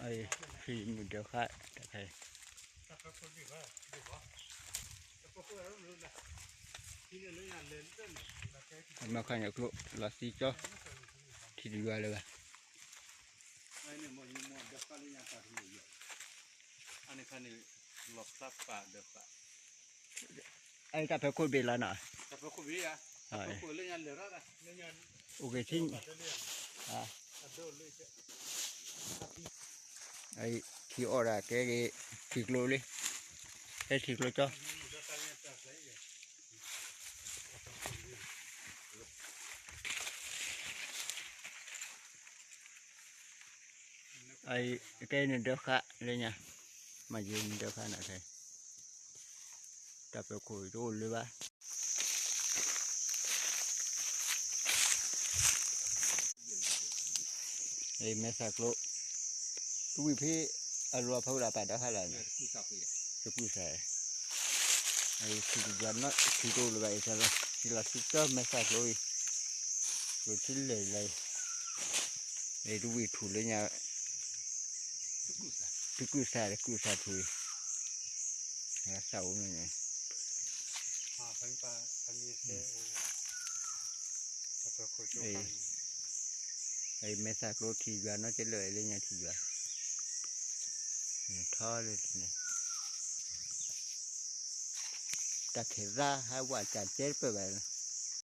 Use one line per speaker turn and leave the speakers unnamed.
ai khi mình được khai thầy mà khai nhạc lộ là xí cho thì đi quaเลย
อันนี้คันนี้หลบซับปะเด้อปะ
ไอ้ตาเพคุยเบลาน่ะ
แต่พวกคุณวิอ่ะแต่พวกคุณเล่นยันเหลือแล้วนะเล่นยัน
โอเคทิ้งไอ้ที่ออร่าแกถิกโลเลยไอ้ถิกโลจ้ะไอ้แกนี่เด้อค่ะเลยเนี่ยมายืนเด้อค่ะน่ะใช่ตาเพคุยโดนเลยว่าไอ้แม่สักโลตุวิพี่อรัวพาวลาปาดะค่ะล่ะ
คู่สับเลย
จะพูดใส่ไอ้ที่ยันน่ะที่โดนเลยไอ้ซะละที่ละสิจ้ะแม่สักโลโลทิ้งเลยไอ้ตุวิถูเลยเนี่ยกูสาถุยแล้วเสาเนี่ย
พันปาพันมีเซโอแต่พวกคุณ
ไอ้แม่สักโลที่ยันน่ะจะเลยเนี่ยที่ยันท่อเลยเนี่ยตะเขราให้ว่าจะเจ็บไปแบบ